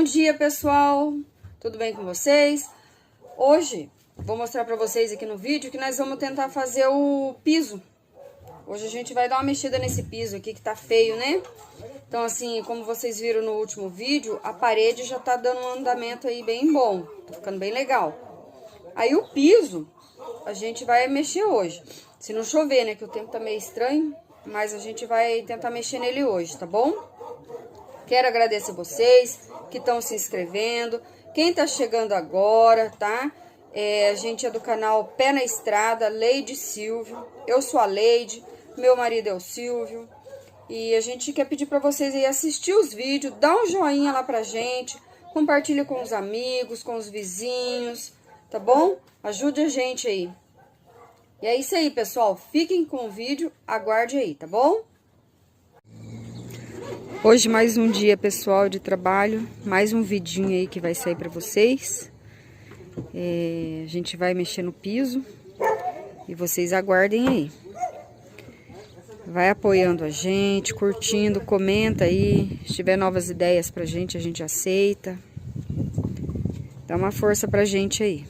dia, pessoal! Tudo bem com vocês? Hoje vou mostrar para vocês aqui no vídeo que nós vamos tentar fazer o piso. Hoje a gente vai dar uma mexida nesse piso aqui que tá feio, né? Então assim, como vocês viram no último vídeo, a parede já tá dando um andamento aí bem bom, tá ficando bem legal. Aí o piso a gente vai mexer hoje, se não chover, né? Que o tempo tá meio estranho, mas a gente vai tentar mexer nele hoje, tá bom? Quero agradecer vocês que estão se inscrevendo, quem tá chegando agora, tá? A gente é do canal Pé na Estrada, Leide Silvio. Eu sou a Leide, meu marido é o Silvio. E a gente quer pedir para vocês aí assistir os vídeos, dá um joinha lá pra gente, compartilhe com os amigos, com os vizinhos, tá bom? Ajude a gente aí. E é isso aí, pessoal. Fiquem com o vídeo, aguarde aí, tá bom? Hoje mais um dia, pessoal, de trabalho, mais um vidinho aí que vai sair pra vocês. A gente vai mexer no piso e vocês aguardem aí. Vai apoiando a gente, curtindo, comenta aí. Se tiver novas ideias pra gente, a gente aceita. Dá uma força pra gente aí.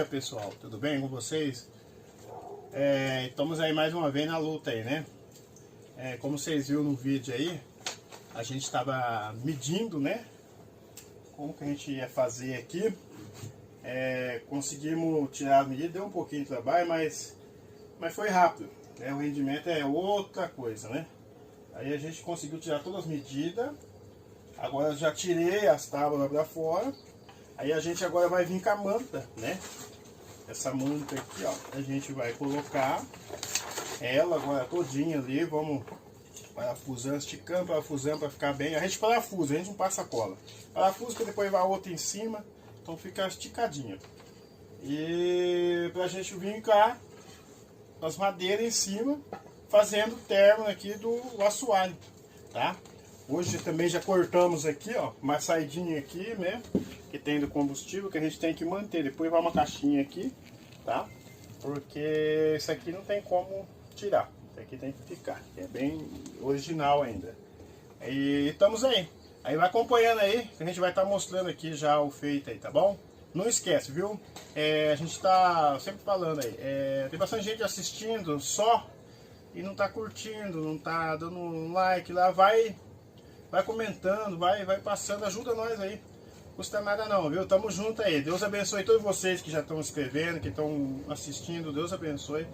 pessoal, tudo bem com vocês? Estamos aí mais uma vez na luta aí, né? Como vocês viram no vídeo aí, a gente estava medindo, né? Como que a gente ia fazer aqui. Conseguimos tirar a medida, deu um pouquinho de trabalho, mas foi rápido, né? O rendimento é outra coisa, né? Aí a gente conseguiu tirar todas as medidas. Agora eu já tirei as tábuas para fora. Aí a gente agora vai vir com a manta, né? Essa manta aqui, ó, a gente vai colocar ela agora todinha ali, vamos parafusando, esticando, parafusando para ficar bem. A gente parafusa, a gente não passa cola. Parafusa que depois vai a outra em cima, então fica esticadinho. E pra gente vir cá, as madeiras em cima, fazendo o término aqui do assoalho, tá? Hoje também já cortamos aqui, ó, uma saidinha aqui, né? Que tem do combustível, que a gente tem que manter. Depois vai uma caixinha aqui, tá? Porque isso aqui não tem como tirar. Isso aqui tem que ficar. É bem original ainda. E estamos aí. Aí vai acompanhando aí, que a gente vai estar mostrando aqui já o feito aí, tá bom? Não esquece, viu? A gente tá sempre falando aí. Tem bastante gente assistindo só e não tá curtindo, não tá dando um like lá. Vai comentando, vai passando, ajuda nós aí. Custa nada não, viu? Tamo junto aí. Deus abençoe todos vocês que já estão escrevendo, que estão assistindo. Deus abençoe.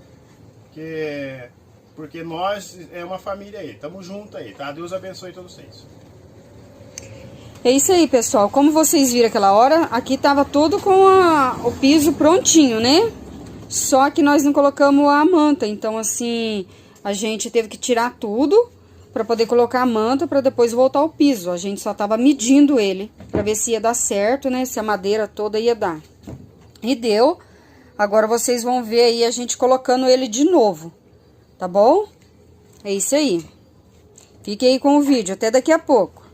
Porque nós é uma família aí. Tamo junto aí, tá? Deus abençoe todos vocês. É isso aí, pessoal. Como vocês viram aquela hora, aqui tava tudo com o piso prontinho, né? Só que nós não colocamos a manta. Então, assim, a gente teve que tirar tudo para poder colocar a manta para depois voltar ao piso. A gente só tava medindo ele para ver se ia dar certo, né? Se a madeira toda ia dar. E deu. Agora vocês vão ver aí a gente colocando ele de novo, tá bom? É isso aí. Fique aí com o vídeo. Até daqui a pouco.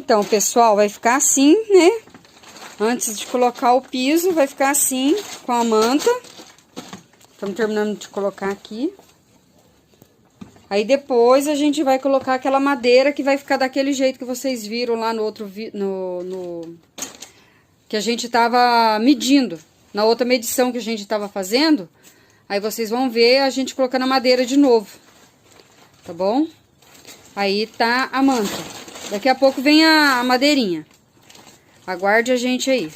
Então, pessoal, vai ficar assim, né? Antes de colocar o piso, vai ficar assim, com a manta. Estamos terminando de colocar aqui. Aí depois a gente vai colocar aquela madeira que vai ficar daquele jeito que vocês viram lá no outro que a gente tava medindo. Na outra medição que a gente tava fazendo. Aí vocês vão ver a gente colocando a madeira de novo. Tá bom? Aí tá a manta. Daqui a pouco vem a madeirinha. Aguarde a gente aí.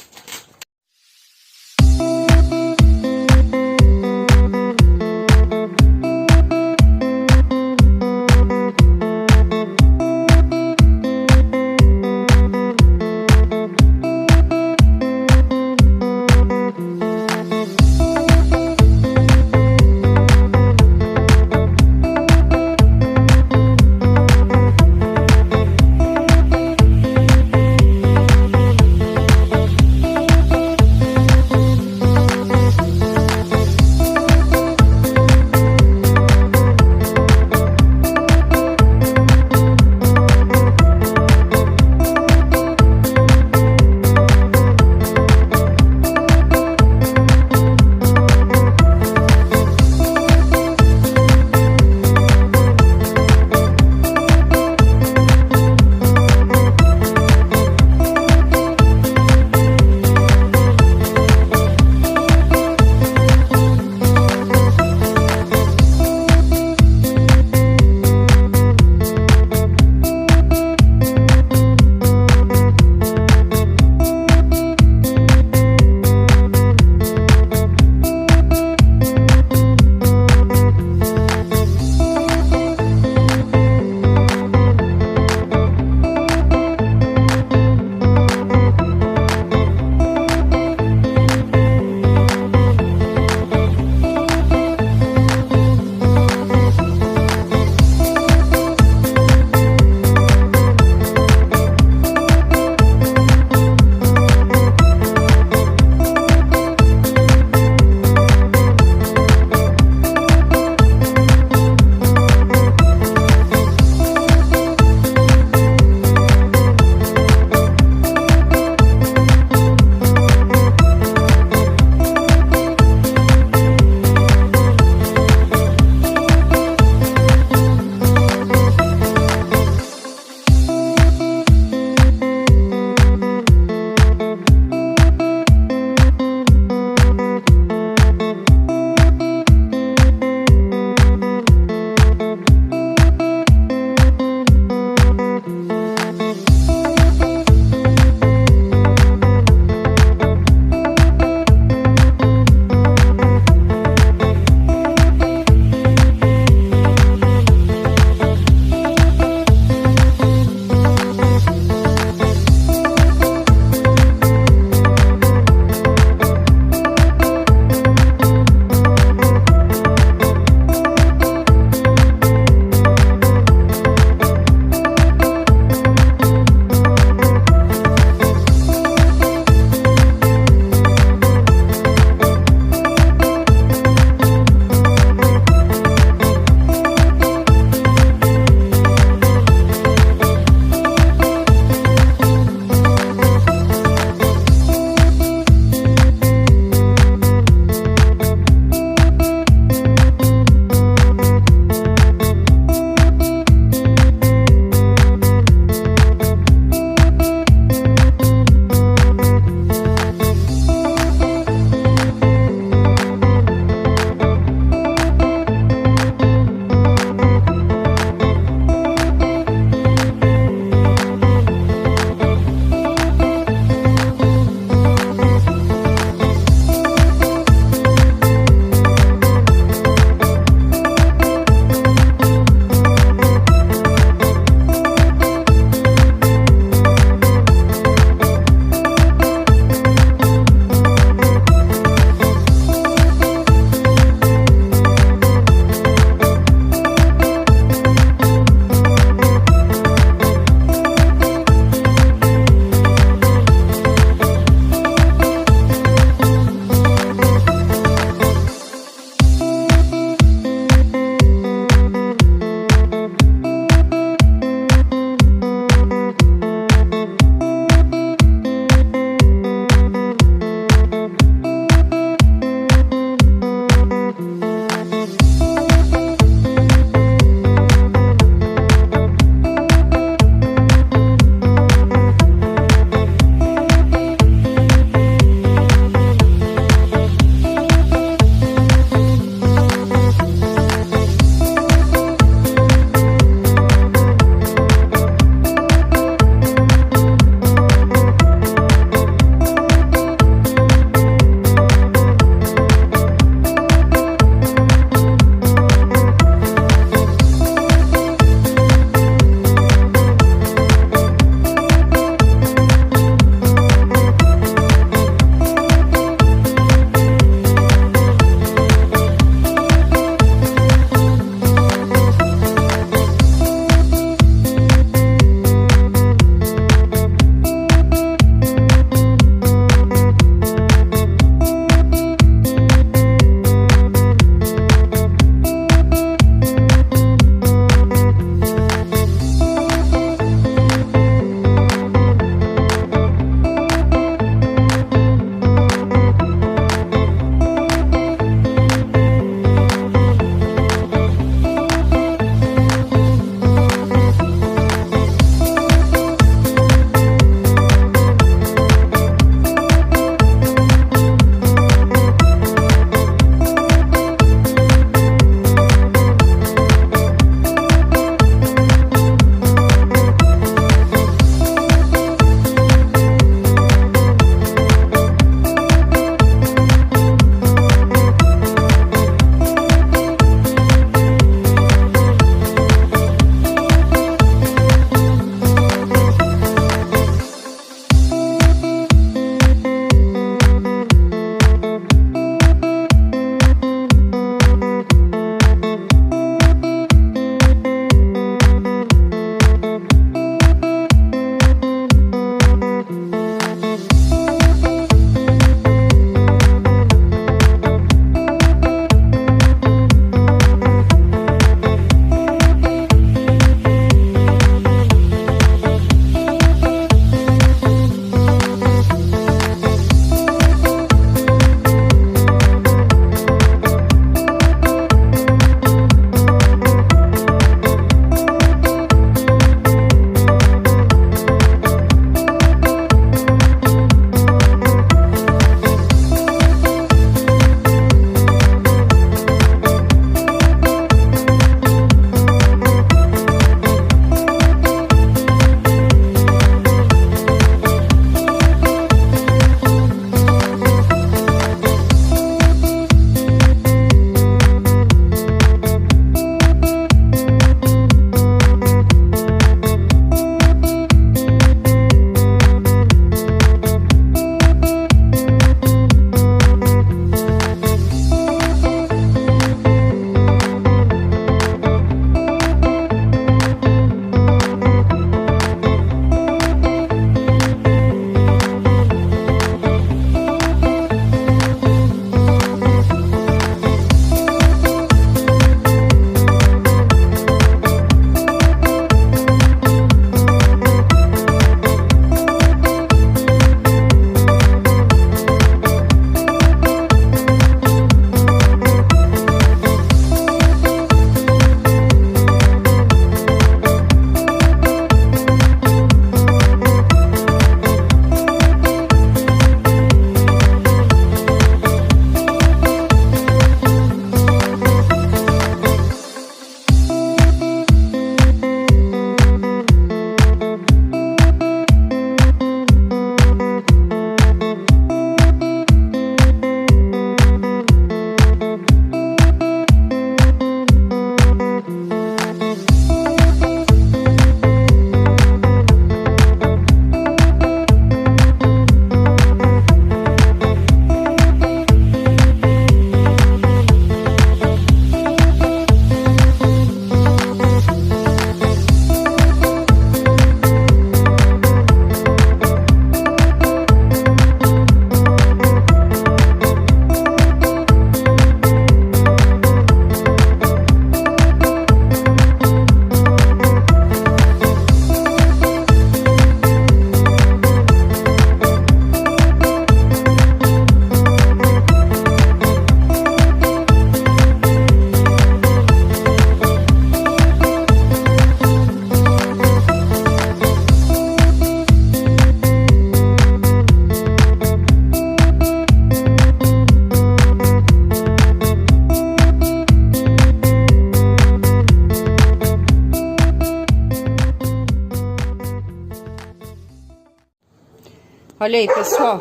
Olha aí, pessoal.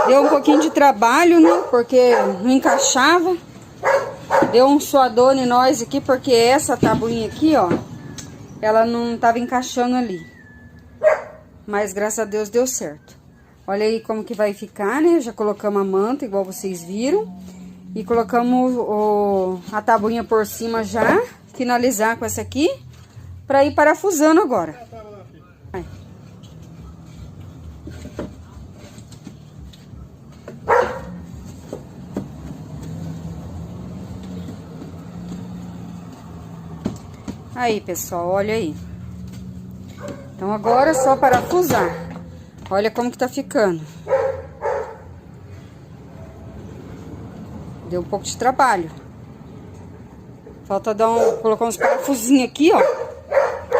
Deu um pouquinho de trabalho, né? Porque não encaixava. Deu um suador em nós aqui, porque essa tabuinha aqui, ó, ela não tava encaixando ali. Mas graças a Deus deu certo. Olha aí como que vai ficar, né? Já colocamos a manta, igual vocês viram. E colocamos a tabuinha por cima já. Finalizar com essa aqui. Pra ir parafusando agora. Aí, pessoal, olha aí. Então, agora é só parafusar. Olha como que tá ficando. Deu um pouco de trabalho. Falta colocar uns parafusinhos aqui, ó.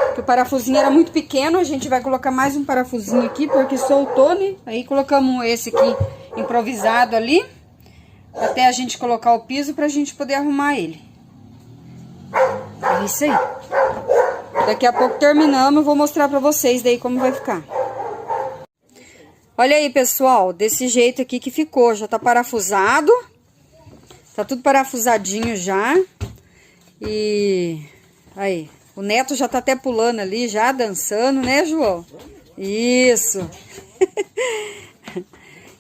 Porque o parafusinho era muito pequeno, a gente vai colocar mais um parafusinho aqui, porque soltou, né? Aí colocamos esse aqui improvisado ali. Até a gente colocar o piso pra gente poder arrumar ele. É isso aí. Daqui a pouco terminamos, eu vou mostrar pra vocês daí como vai ficar. Olha aí, pessoal, desse jeito aqui que ficou. Já tá parafusado. Tá tudo parafusadinho já. E aí, o Neto já tá até pulando ali, já dançando, né, João? Isso.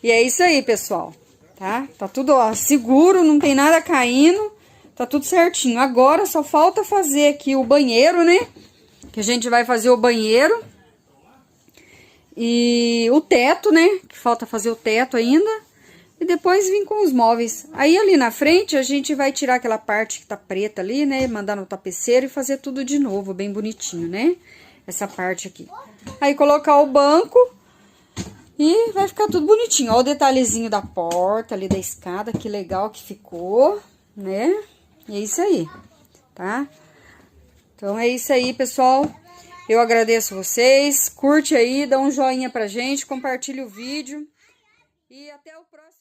E é isso aí, pessoal. Tá tudo, ó, seguro, não tem nada caindo. Tá tudo certinho. Agora só falta fazer aqui o banheiro, né? Que a gente vai fazer o banheiro. E o teto, né? Que falta fazer o teto ainda. E depois vir com os móveis. Aí ali na frente a gente vai tirar aquela parte que tá preta ali, né? Mandar no tapeceiro e fazer tudo de novo, bem bonitinho, né? Essa parte aqui. Aí colocar o banco e vai ficar tudo bonitinho. Ó o detalhezinho da porta ali, da escada, que legal que ficou, né? E é isso aí, tá? Então é isso aí, pessoal. Eu agradeço vocês. Curte aí, dá um joinha pra gente, compartilha o vídeo. E até o próximo.